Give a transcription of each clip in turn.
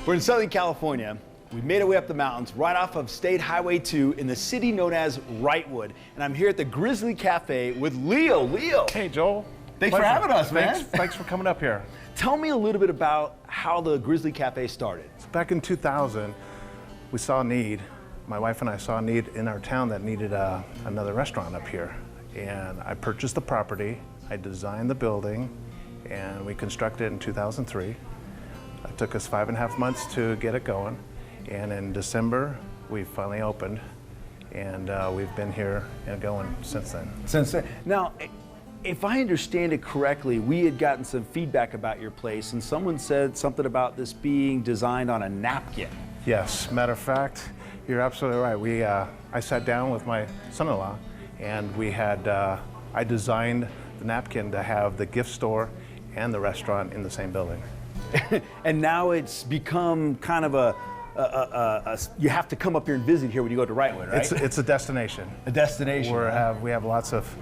We're in Southern California. We made our way up the mountains right off of State Highway 2 in the city known as Wrightwood. And I'm here at the Grizzly Cafe with Leo. Leo. Hey, Joel. Thanks for having us, man. Thanks for coming up here. Tell me a little bit about how the Grizzly Cafe started. Back in 2000, we saw a need. My wife and I saw a need in our town that needed another restaurant up here. And I purchased the property, I designed the building, and we constructed it in 2003. It took us 5.5 months to get it going. And in December, we finally opened. And we've been here and going since then. Now, if I understand it correctly, we had gotten some feedback about your place, and someone said something about this being designed on a napkin. Yes, matter of fact, you're absolutely right. I sat down with my son-in-law, and we had, I designed the napkin to have the gift store and the restaurant in the same building. And now it's become kind of you have to come up here and visit here when you go to Wrightwood, right? It's a destination. A destination. We have lots of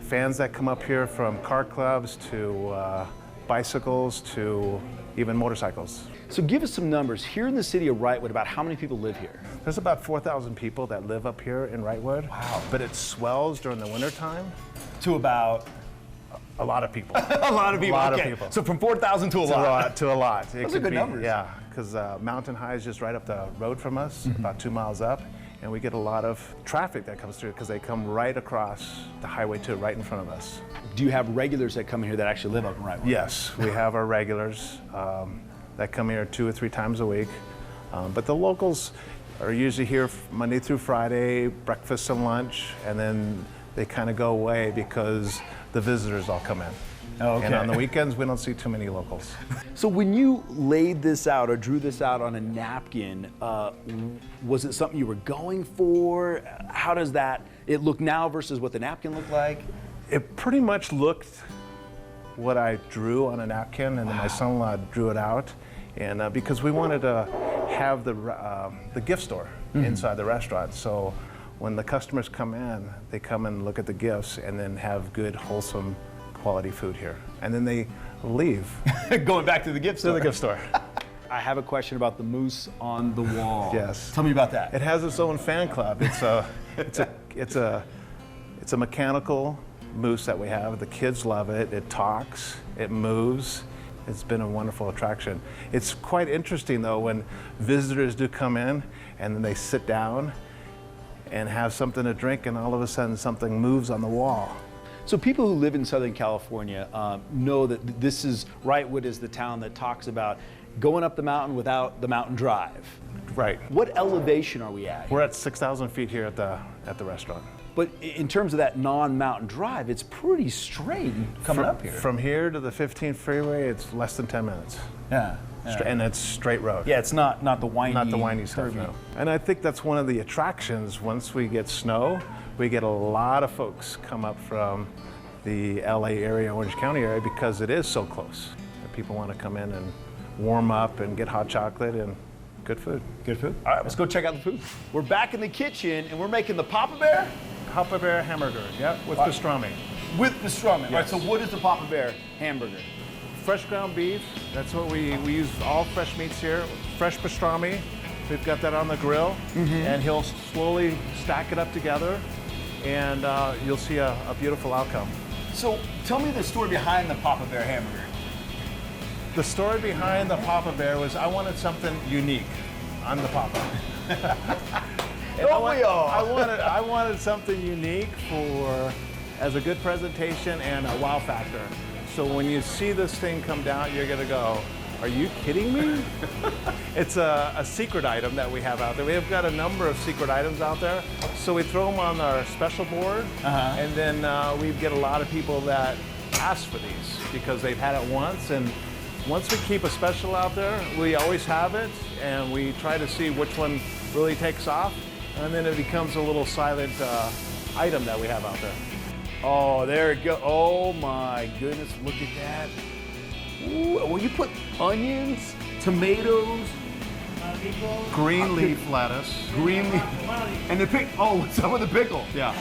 fans that come up here, from car clubs to bicycles to even motorcycles. So give us some numbers. Here in the city of Wrightwood, about how many people live here? There's about 4,000 people that live up here in Wrightwood. Wow. But it swells during the wintertime. To about? A lot of people. A lot of people. A lot okay. of people. So from 4,000 to a lot. To a lot. Those are good numbers. Yeah, because Mountain High is just right up the road from us, about 2 miles up, and we get a lot of traffic that comes through because they come right across the Highway 2, right in front of us. Do you have regulars that come here that actually live up in Wrightwood? Yes, we have our regulars that come here 2 or 3 times a week, but the locals are usually here Monday through Friday, breakfast and lunch, and then they kind of go away because the visitors all come in. Okay. And on the weekends, we don't see too many locals. So when you laid this out or drew this out on a napkin, was it something you were going for? How does it look now versus what the napkin looked like? It pretty much looked what I drew on a napkin, and then my son-in-law drew it out. And because we wanted to have the gift store inside the restaurant. So when the customers come in, they come and look at the gifts and then have good, wholesome, quality food here. And then they leave. Going back to the gift store. To the gift store. I have a question about the moose on the wall. Yes. Tell me about that. It has its own fan club. It's a mechanical moose that we have. The kids love it. It talks, it moves. It's been a wonderful attraction. It's quite interesting though when visitors do come in and then they sit down and have something to drink, and all of a sudden something moves on the wall. So people who live in Southern California know that Wrightwood is the town that talks about going up the mountain without the mountain drive. Right. What elevation are we at? We're at 6,000 feet here at the restaurant. But in terms of that non-mountain drive, it's pretty straight coming up here. From here to the 15 freeway, it's less than 10 minutes. Yeah. And it's straight road. Yeah, it's not the windy. Not the windy stuff, no. And I think that's one of the attractions. Once we get snow, we get a lot of folks come up from the LA area, Orange County area, because it is so close. And people want to come in and warm up and get hot chocolate and good food. Good food? All right, let's go check out the food. We're back in the kitchen and we're making the Papa Bear? Papa Bear hamburger, yeah, with pastrami. With pastrami. Yes. All right, so what is the Papa Bear hamburger? Fresh ground beef, that's what we use, all fresh meats here. Fresh pastrami, we've got that on the grill, and he'll slowly stack it up together, and you'll see a beautiful outcome. So tell me the story behind the Papa Bear hamburger. The story behind the Papa Bear was I wanted something unique on the Papa. I wanted something unique as a good presentation and a wow factor. So when you see this thing come down, you're gonna go, are you kidding me? It's a secret item that we have out there. We have got a number of secret items out there. So we throw them on our special board, and then we get a lot of people that ask for these because they've had it once. And once we keep a special out there, we always have it, and we try to see which one really takes off, and then it becomes a little silent item that we have out there. Oh, there it goes. Oh my goodness, look at that. Ooh, well, you put onions, tomatoes, Green leaf lettuce. green leaf, and the pickle. Oh, what's up with the pickle? Yeah.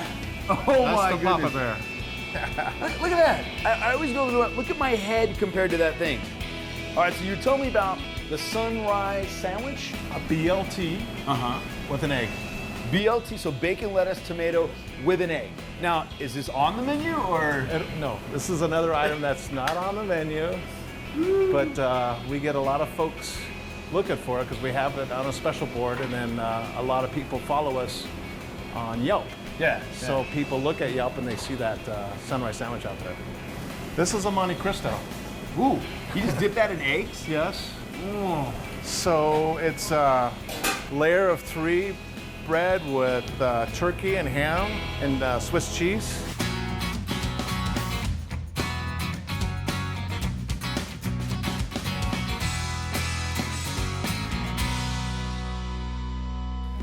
Oh my That's the goodness. Papa Bear. Look at that. I always go, look at my head compared to that thing. All right, so you told me about the sunrise sandwich. A BLT with an egg. BLT, so bacon, lettuce, tomato with an egg. Now, is this on the menu or? No, this is another item that's not on the menu, but we get a lot of folks looking for it because we have it on a special board, and then a lot of people follow us on Yelp. Yeah. So people look at Yelp and they see that sunrise sandwich out there. This is a Monte Cristo. Ooh, you just dip that in eggs? Yes. Oh. So it's a layer of 3 bread with turkey and ham and Swiss cheese.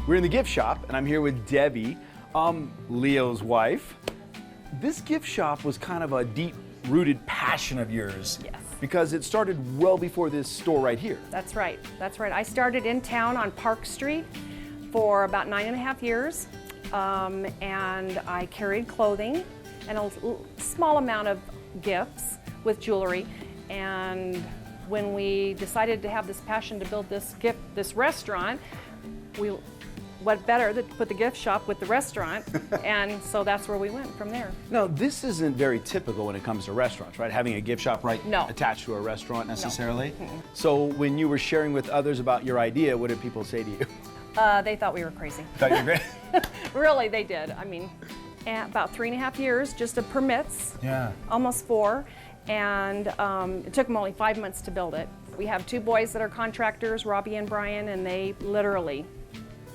We're in the gift shop, and I'm here with Debbie, Leo's wife. This gift shop was kind of a deep-rooted passion of yours. Yes. Because it started well before this store right here. That's right. That's right. I started in town on Park Street for about 9.5 years, and I carried clothing and a small amount of gifts with jewelry. And when we decided to have this passion to build this restaurant, what better than to put the gift shop with the restaurant, and so that's where we went from there. Now, this isn't very typical when it comes to restaurants, right? Having a gift shop No. attached to a restaurant necessarily. No. So when you were sharing with others about your idea, what did people say to you? They thought we were crazy. Thought you were great? Really, they did. I mean, about 3.5 years just of permits. Yeah. Almost 4, and it took them only 5 months to build it. We have 2 boys that are contractors, Robbie and Brian, and they literally,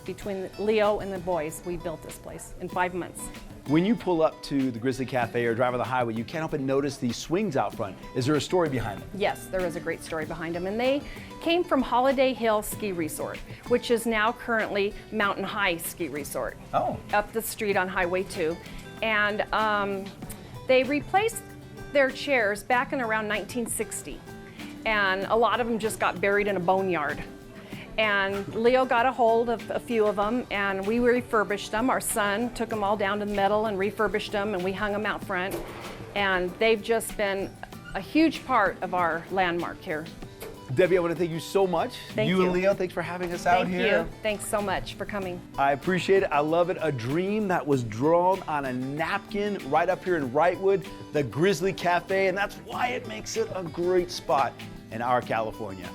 between Leo and the boys, we built this place in 5 months. When you pull up to the Grizzly Cafe or drive on the highway, you can't help but notice these swings out front. Is there a story behind them? Yes, there is a great story behind them, and they came from Holiday Hill Ski Resort, which is now currently Mountain High Ski Resort. Oh. Up the street on Highway 2. And they replaced their chairs back in around 1960. And a lot of them just got buried in a boneyard. And Leo got a hold of a few of them, and we refurbished them. Our son took them all down to the metal and refurbished them, and we hung them out front. And they've just been a huge part of our landmark here. Debbie, I want to thank you so much. Thank you you. and Leo, thanks for having us out here. Thank you. Thanks so much for coming. I appreciate it. I love it. A dream that was drawn on a napkin right up here in Wrightwood, the Grizzly Cafe, and that's why it makes it a great spot in our California.